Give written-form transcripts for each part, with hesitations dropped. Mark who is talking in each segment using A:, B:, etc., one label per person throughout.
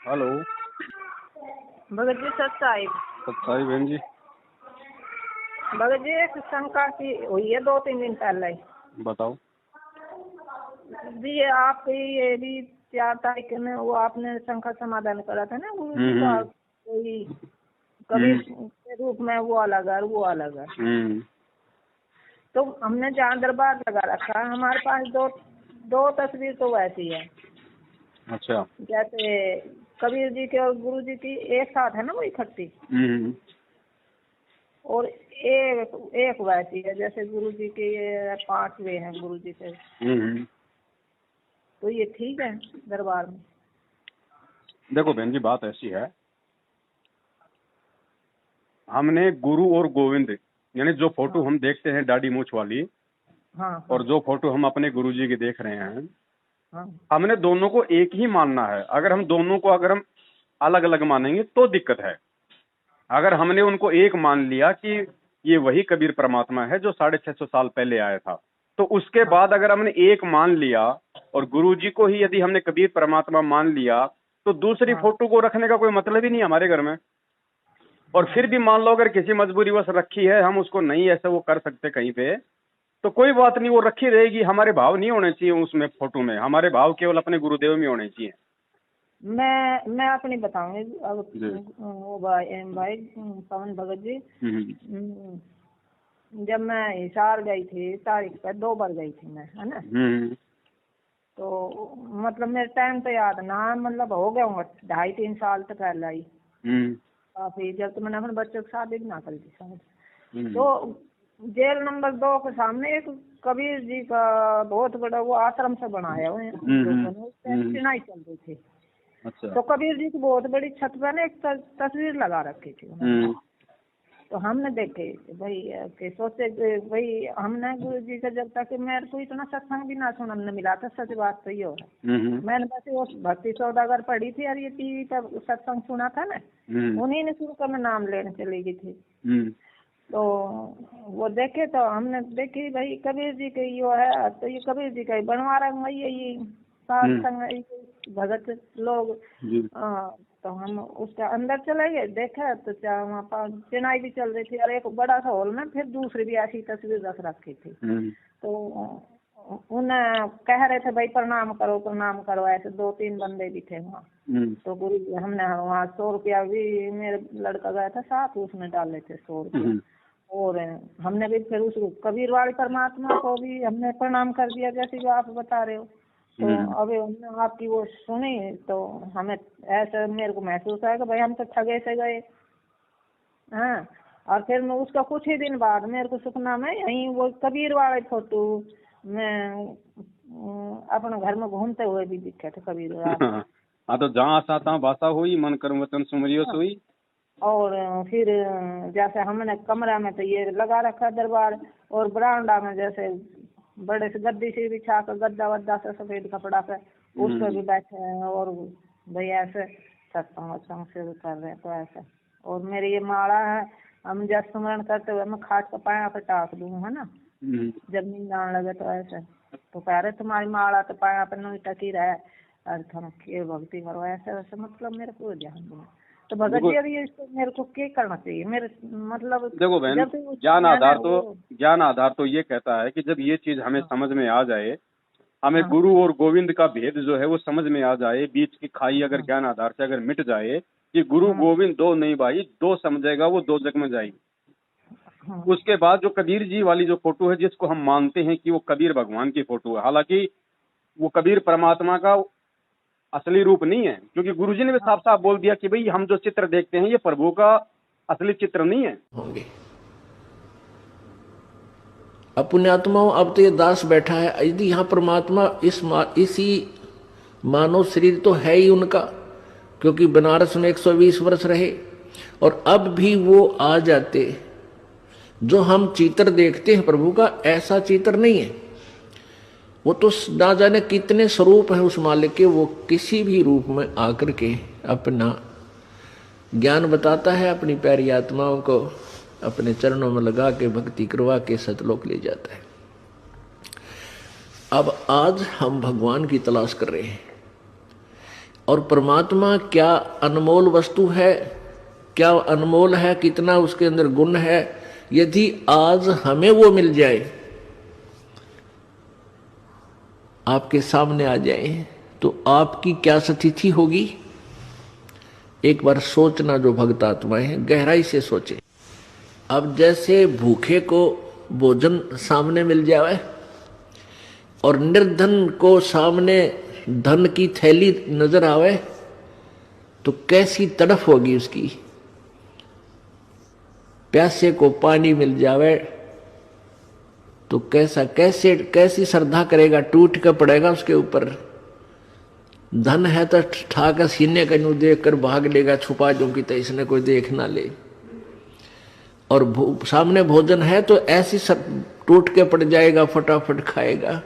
A: Hello.
B: Bhagat ji सत्साई
A: बहन जी।
B: भगत जी एक शंका की हुई है 2-3 दिन पहले।
A: बताओ
B: जी आपकी ये भी 4 तारीख में वो आपने शंका समाधान करा था ना गुरु जी का, कोई कबीर के रूप में वो अलग है वो अलग है। तो हमने जहाँ दरबार लगा रखा है हमारे पास दो तस्वीर तो वैसी है।
A: अच्छा।
B: जैसे कबीर जी के और गुरु जी की एक साथ है ना वो इकट्ठी, और एक वैसी है जैसे गुरु जी के 5वें हैं गुरु जी के। तो ये ठीक है दरबार में?
A: देखो बहन जी, बात ऐसी है, हमने गुरु और गोविंद यानी जो फोटो हम देखते हैं दाढ़ी मूछ वाली, और जो फोटो हम अपने गुरु जी की देख रहे हैं, हमने दोनों को एक ही मानना है। अगर हम दोनों को अगर हम अलग अलग मानेंगे तो दिक्कत है। अगर हमने उनको एक मान लिया कि ये वही कबीर परमात्मा है जो 650 साल पहले आया था, तो उसके बाद अगर हमने एक मान लिया और गुरु जी को ही यदि हमने कबीर परमात्मा मान लिया, तो दूसरी फोटो को रखने का कोई मतलब ही नहीं हमारे घर में। और फिर भी मान लो अगर किसी मजबूरीवश रखी है, हम उसको नहीं ऐसे वो कर सकते कहीं पे, तो कोई बात नहीं, वो रखी रहेगी। हमारे भाव नहीं होने चाहिए उसमें, फोटो में हमारे भाव केवल अपने गुरुदेव में होने चाहिए।
B: मैं अपनी बताऊंगी अब वो भाई पवन भगत जी। जब मैं हिसार गई थी तारीख पे 2 बार गई थी मैं, है ना। तो मतलब मेरे टाइम तो याद ना, मतलब हो गया होगा 2.5-3 साल तक पहले आई काफी, जब तो मैंने अपने बच्चों की शादी भी ना करी थी शायद। तो जेल नंबर 2 के सामने एक कबीर जी का बहुत बड़ा वो आश्रम से बनाया हुआ है, चिनाई चल रही थी। अच्छा। तो कबीर जी की बहुत बड़ी छत पर ना एक तस्वीर लगा रखी थी। तो हमने देखे भाई के सोचे भाई हमने गुरु जी का जब तक मेरे को इतना सत्संग भी ना सुनने मिला था, सच बात तो ये है। मैंने बस वो भक्ति सौदागर पढ़ी थी और ये टीवी पर सत्संग सुना था ना, उन्हीं ने शुरू कर नाम लेने चली गई थी। तो वो देखे तो हमने देखी भाई कबीर जी के यो है, तो ये कबीर जी का बनवा रहा है ये साथ संग भगत लोग। तो हम उसके अंदर चले गए, देखा तो वहाँ पर चिनाई भी चल रही थी और एक बड़ा सा हॉल में फिर दूसरी भी ऐसी तस्वीर रख रखी थी। तो उन्हें कह रहे थे भाई प्रणाम करो, ऐसे 2-3 बंदे भी थे वहाँ। तो गुरु हमने वहाँ 100 रुपया भी, मेरे लड़का गया था साथ, उसने डाले थे 100 रुपया। और हमने भी फिर उस कबीर वाले परमात्मा को भी हमने प्रणाम कर दिया जैसे जो आप बता रहे हो। तो अभी हमने आपकी वो सुनी तो हमें ऐसा मेरे को महसूस आया कि भाई हम तो ठगे से गए। हाँ, और फिर मैं उसका कुछ ही दिन बाद मेरे को सुपना में यहीं वो कबीर वाले फोटो में अपने घर में घूमते हुए भी दिखे थे कबीर वाले।
A: हाँ, तो जहाँ आशा तहाँ भाषा हुई, मन कर्म वचन सुमरियो हुई।
B: और फिर जैसे हमने कमरा में तो ये लगा रखा दरबार, और बरामदा में जैसे बड़े से गद्दी से बिछा कर गद्दा वद्दा से सफेद कपड़ा पे उस पर भी बैठे हैं, और भैया ऐसे सत्संग से कर रहे हैं। तो ऐसे और मेरी ये माला है, हम जब स्मरण करते हुए मैं खाट का पाया पे टाक दूँ, है ना, जब नींद आने लगे। तो ऐसे तो कह रहे तुम्हारी माला तो पाया पे नहीं टकी रहे, अर्थ हम के भक्ति करो, ऐसे वैसे मतलब मेरे को ध्यान दूँ। तो भगत जी अभी इसको मेरे को क्या करना चाहिए? मेरे मतलब
A: देखो बहन, ज्ञान आधार तो ये कहता है कि जब ये चीज हमें समझ में आ जाए, हमें गुरु और गोविंद का भेद जो है वो समझ में आ जाए, बीच की खाई अगर ज्ञान आधार से अगर मिट जाए कि गुरु गोविंद दो नहीं भाई, दो समझेगा वो 2 जग में जाएगी। उसके बाद जो कबीर जी वाली जो फोटो है, जिसको हम मानते हैं कि वो कबीर भगवान की फोटो है, हालांकि वो कबीर परमात्मा का असली रूप नहीं है, क्योंकि गुरुजी ने भी साफ साफ बोल दिया कि भाई हम जो चित्र देखते हैं ये प्रभु का असली चित्र नहीं है।
C: होंगे अपने आत्माओं, अब तो ये दास बैठा है, यदि यहाँ परमात्मा इसी मानव शरीर तो है ही उनका, क्योंकि बनारस में 120 वर्ष रहे, और अब भी वो आ जाते। जो हम चित्र देखते हैं प्रभु का, ऐसा चित्र नहीं है। वो तो ना जाने कितने स्वरूप है उस मालिक के, वो किसी भी रूप में आकर के अपना ज्ञान बताता है, अपनी प्यारी आत्माओं को अपने चरणों में लगा के भक्ति करवा के सतलोक ले जाता है। अब आज हम भगवान की तलाश कर रहे हैं। और परमात्मा क्या अनमोल वस्तु है, क्या अनमोल है, कितना उसके अंदर गुण है। यदि आज हमें वो मिल जाए, आपके सामने आ जाए, तो आपकी क्या स्थिति होगी। एक बार सोचना, जो भक्त आत्माएं हैं गहराई से सोचे। अब जैसे भूखे को भोजन सामने मिल जाए और निर्धन को सामने धन की थैली नजर आवे, तो कैसी तड़फ होगी उसकी। प्यासे को पानी मिल जावे तो कैसी श्रद्धा करेगा, टूट कर पड़ेगा उसके ऊपर। धन है तो ठाकर सीने का यूं देख कर भाग लेगा, छुपा जो कि तो इसने कोई देख ना ले। और सामने भोजन है तो ऐसी सब टूट के पड़ जाएगा, फटाफट खाएगा,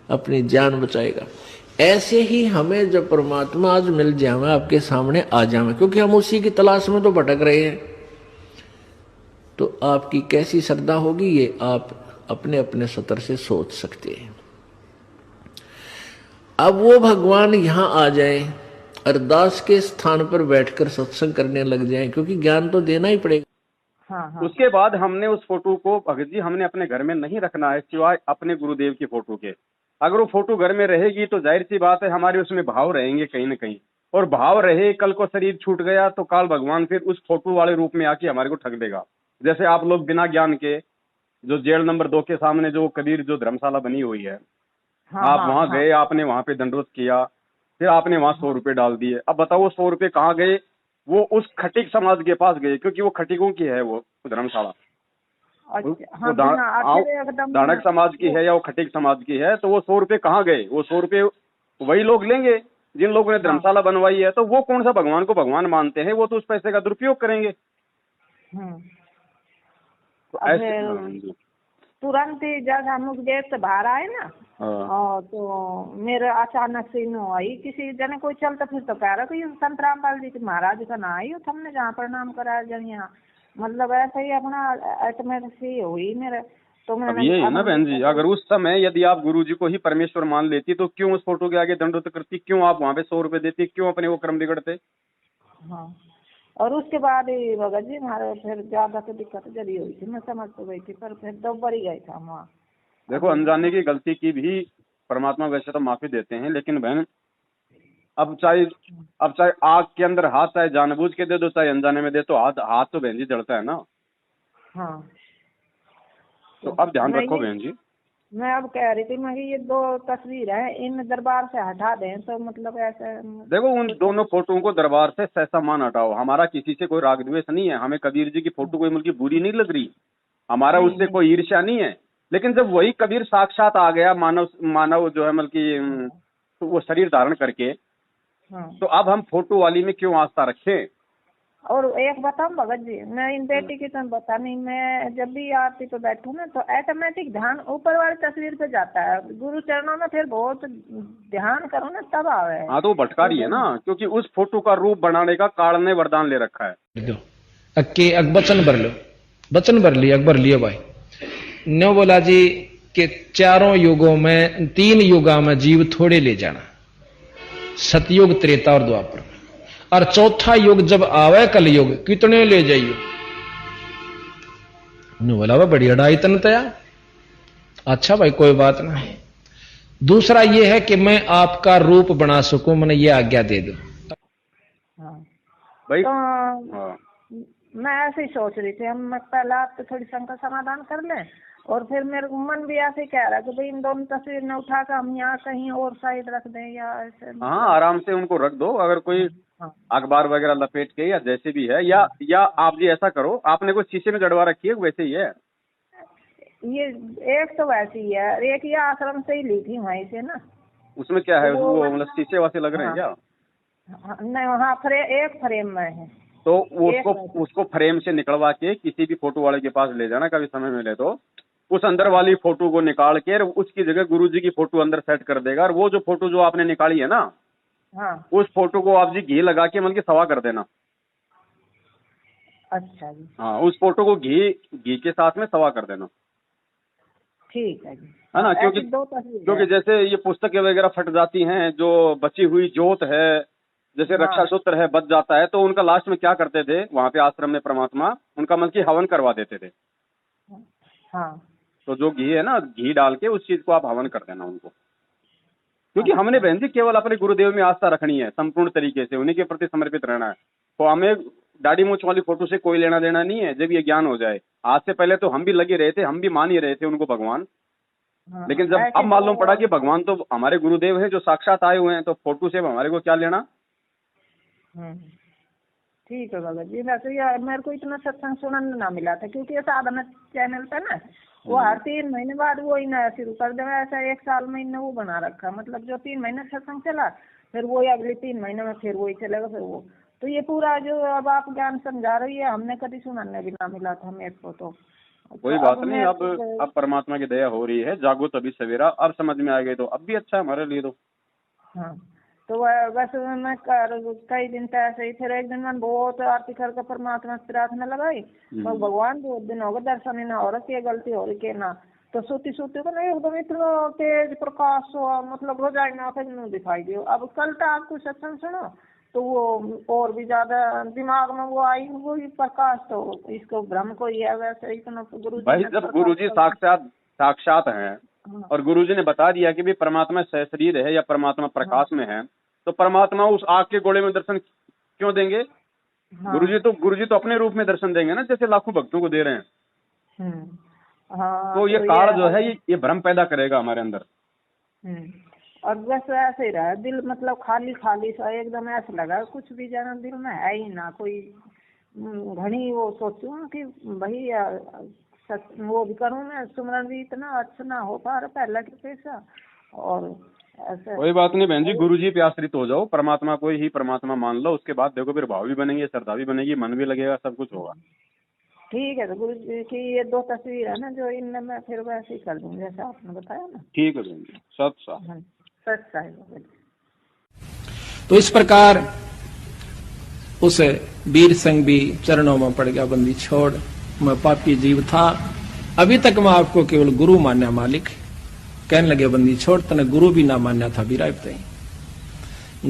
C: अपनी जान बचाएगा। ऐसे ही हमें जब परमात्मा आज मिल जाए, आपके सामने आ जाए, क्योंकि हम उसी की तलाश में तो भटक रहे हैं, तो आपकी कैसी श्रद्धा होगी ये आप अपने अपने स्तर से सोच सकते हैं। अब वो भगवान यहां आ जाए, अरदास के स्थान पर बैठकर सत्संग करने लग जाए, क्योंकि ज्ञान तो देना ही पड़ेगा।
B: हाँ।
A: उसके बाद हमने उस फोटो को भगत जी हमने अपने घर में नहीं रखना है, सिवाय अपने गुरुदेव की फोटो के। अगर वो फोटो घर में रहेगी तो जाहिर सी बात है हमारे उसमें भाव रहेंगे कहीं ना कहीं, और भाव रहे, कल को शरीर छूट गया तो काल भगवान फिर उस फोटो वाले रूप में आके हमारे को ठग देगा। जैसे आप लोग बिना ज्ञान के जो जेल नंबर 2 के सामने जो कबीर जो धर्मशाला बनी हुई है, आप वहां गए, आपने वहां पे दंडवत किया, फिर आपने वहां 100 रुपए डाल दिए। अब बताओ वो 100 रुपए कहाँ गए? वो उस खटीक समाज के पास गए, क्योंकि वो खटीकों की है वो धर्मशाला। दानक समाज की है या वो खटीक समाज की है, तो वो 100 रुपए कहाँ गए? वो 100 रुपए वही लोग लेंगे जिन लोगों ने धर्मशाला बनवाई है। तो वो कौन सा भगवान को भगवान मानते हैं? वो तो उस पैसे का दुरुपयोग करेंगे।
B: तो ऐसे तुरंत ही जब हम लोग जेल से बाहर आए ना, और तो मेरे अचानक से नो आई, किसी जने कोई चलता फिर तो कह रहा कि संत रामपाल जी के महाराज का ना आई हो, हमने जहाँ प्रणाम कराया जन यहाँ, मतलब ऐसा ही अपना ऐटमेट से हुई मेरे। तो मैंने
A: ये है ना बहन जी, अगर उस समय यदि आप गुरु जी को ही परमेश्वर मान लेती तो क्यों उस फोटो के आगे दंडवत करती? क्यों आप वहाँ पे 100 रुपए देती? क्यों अपने वो कर्म बिगड़ते?
B: हाँ, और उसके बाद ही भगत जी हमारे फिर ज्यादा तो दिक्कत जरी हुई थी, मैं समझ तो गई थी, पर फिर 2 बार ही गए था वहाँ।
A: देखो, अनजाने की गलती की भी परमात्मा वैसे तो माफी देते हैं, लेकिन बहन अब चाहे आग के अंदर हाथ चाहे जानबूझ के दे दो चाहे अनजाने में दे, तो हाथ तो बहन जी जलता है ना।
B: हाँ,
A: तो अब ध्यान रखो बहन जी।
B: मैं अब कह रही थी मैं ये 2 तस्वीर है, इन दरबार से हटा दें तो मतलब ऐसे।
A: देखो, उन दोनों फोटोओं को दरबार से सहसा मान हटाओ। हमारा किसी से कोई राग द्वेष नहीं है, हमें कबीर जी की फोटो कोई मुल्की बुरी नहीं लग रही, हमारा उससे कोई ईर्ष्या नहीं है। लेकिन जब वही कबीर साक्षात आ गया, मानव जो है मतलब तो वो शरीर धारण करके, तो अब हम फोटो वाली में क्यों आस्था रखें?
B: और एक बताऊं भगत जी, मैं इन बेटी की तो बता नहीं, मैं जब भी आरती पे बैठूं ना तो ऑटोमेटिक ध्यान ऊपर वाली तस्वीर पे जाता है, गुरु चरणों में फिर बहुत ध्यान करो ना तब आवे।
A: हाँ, तो वो भटका रही है ना, क्योंकि उस फोटो का रूप बनाने का काल ने वरदान ले रखा है।
D: वचन भर लो, वचन भर लिया, अकबर लिया भाई नो बोला जी के 4 युगों में 3 युगा में जीव थोड़े ले जाना, सतयुग, त्रेता और द्वापर, और 4था युग जब आवे कलयुग कितने ले जाइयो। बोला वह बड़ी अड़ाई तन तया। अच्छा भाई कोई बात नहीं। दूसरा ये है कि मैं आपका रूप बना सकूं, मैंने ये आज्ञा दे दो।
A: भाई
B: तो मैं ऐसे ही सोच रही थी, हम पहले आप तो थोड़ी शंका समाधान कर लें, और फिर मेरे मन भी ऐसे कह रहा है कि भाई इन दोनों तस्वीर न उठा कर हम यहाँ कहीं और साइड रख दें या ऐसे।
A: हाँ, आराम से उनको रख दो, अगर कोई अखबार वगैरह लपेट के या जैसे भी है, या आप जी ऐसा करो, आपने कोई शीशे में जड़वा रखी है वैसे ही है?
B: ये एक तो वैसे ही है, एक ये आश्रम से ही ली थी वहीं से ना।
A: उसमें क्या है, वो मतलब शीशे वासे लग रहे हैं क्या?
B: नहीं, वहाँ एक फ्रेम में है,
A: तो उसको फ्रेम से निकलवा के किसी भी फोटो वाले के पास ले जाना, कभी समय मिले तो उस अंदर वाली फोटो को निकाल के उसकी जगह गुरुजी की फोटो अंदर सेट कर देगा, और वो जो फोटो जो आपने निकाली है ना, उस फोटो को आप जी घी लगा के मतलब सवा कर देना।
B: अच्छा जी।
A: हाँ, उस फोटो को घी के साथ में सवा कर देना,
B: ठीक है जी,
A: है ना। क्योंकि जैसे ये पुस्तकें वगैरह फट जाती हैं, जो बची हुई जोत है जैसे रक्षा सूत्र है बच जाता है, तो उनका लास्ट में क्या करते थे वहां पे आश्रम में परमात्मा, उनका मतलब कि हवन करवा देते थे।
B: हाँ।
A: तो जो घी है ना, घी डाल के उस चीज को आप हवन कर देना उनको, क्योंकि हमने बहन जी केवल अपने गुरुदेव में आस्था रखनी है, संपूर्ण तरीके से उन्हीं के प्रति समर्पित रहना है। तो हमें दाढ़ी मूंछ वाली फोटो से कोई लेना देना नहीं है। जब ये ज्ञान हो जाए, आज से पहले तो हम भी लगे रहे थे, हम भी मान ही रहे थे उनको भगवान, लेकिन जब अब मालूम पड़ा कि भगवान तो हमारे गुरुदेव हैं जो साक्षात आए हुए हैं, तो फोटो से हमारे को क्या लेना।
B: ठीक है बाबा जी। वैसे यार मेरे को इतना सत्संग सुनने ना मिला था, क्योंकि साधना चैनल पे ना वो हर 3 महीने बाद वो ही नया शुरू कर दे। ऐसा 1 साल में इन्होंने वो बना रखा, मतलब जो 3 महीने सत्संग चला, फिर वो अगले 3 महीने में फिर वही चलेगा, फिर वो। तो ये पूरा जो अब आप ज्ञान समझा रही है, हमने कभी सुनने भी ना मिला था मेरे को। तो
A: कोई बात नहीं, अब परमात्मा की दया हो रही है, जागो तभी सवेरा, अब समझ में आ गई तो अब भी अच्छा है हमारे लिए तो।
B: हाँ, तो वैसे मैं कई दिन तक ऐसे ही, फिर एक दिन मैंने बहुत आरती करके परमात्मा से प्रार्थना लगाई, तो भगवान 2 दिन हो गए दर्शन ही ना हो रहा, गलती हो रही के ना। तो सोती को ना एकदम इतना तेज प्रकाश हुआ, मतलब रोजाई में आंखें नहीं दिखाई दी। अब कल तक आपको सत्संग सुनो तो वो और भी ज्यादा दिमाग में वो आई, वो ही प्रकाश। तो इसको भ्रम को ही है वैसे इतना
A: भाई, जब गुरुजी साक्षात हैं और गुरुजी ने बता दिया कि भी परमात्मा सहशरीर है या परमात्मा प्रकाश में है, तो परमात्मा उस आग के गोले में दर्शन क्यों देंगे। गुरुजी तो अपने रूप में दर्शन देंगे ना, जैसे लाखों भक्तों को दे रहे हैं। तो ये काल जो है ये भ्रम पैदा करेगा हमारे अंदर।
B: और बस ऐसे ही रहा दिल, मतलब खाली खाली सा एकदम ऐसा लगा कुछ भी जाना दिल में है ही ना कोई। घनी वो सोचूं कि भाई वो भी करूँ मैं, सुमरन भी इतना अच्छा ना हो पा रहा पहला के पैसा। और ऐसा
A: कोई बात नहीं बहन जी, गुरुजी पे आश्रित हो जाओ, परमात्मा को ही परमात्मा मान लो, उसके बाद देखो फिर भाव भी बनेंगे, श्रद्धा भी बनेगी, मन भी लगेगा, सब कुछ होगा।
B: ठीक है। तो गुरु जी की ये 2 तस्वीर है ना, जो इनमें मैं फिर वैसे ही कर दूँ जैसा आपने बताया ना।
A: ठीक है बहन जी,
B: सच है।
D: तो इस प्रकार उस वीर संग भी चरणों में पड़ गया, बंदी छोड़, मैं पापी जीव था, अभी तक मैं आपको केवल गुरु मान्या मालिक। कहने लगे बंदी छोड़, तने गुरु भी ना मान्या था बिराब तई,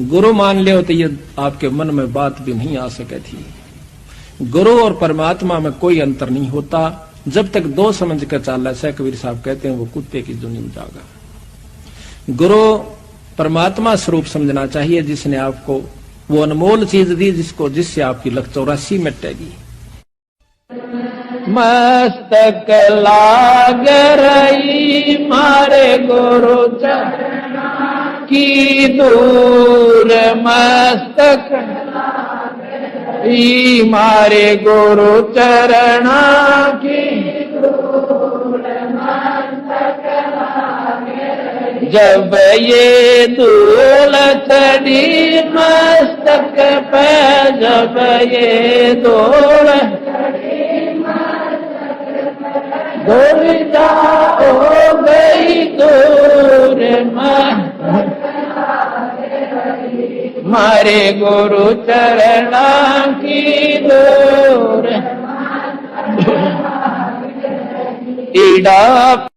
D: गुरु मान ले तो ये आपके मन में बात भी नहीं आ सके थी। गुरु और परमात्मा में कोई अंतर नहीं होता, जब तक 2 समझ कर चाला से कबीर साहब कहते हैं वो कुत्ते की दुनिया में जागा। गुरु परमात्मा स्वरूप समझना चाहिए, जिसने आपको वो अनमोल चीज दी जिससे आपकी लख 84 मिटेगी। मस्तक लाग रही मारे गुरु चरण की दूर, मस्तक मारे गुरु चरण की दूर, जब ये धूल चढ़ी मस्तक पे, जब ये धूल हो गई दूर, मारे गुरु चरण की दूर, ईड़ा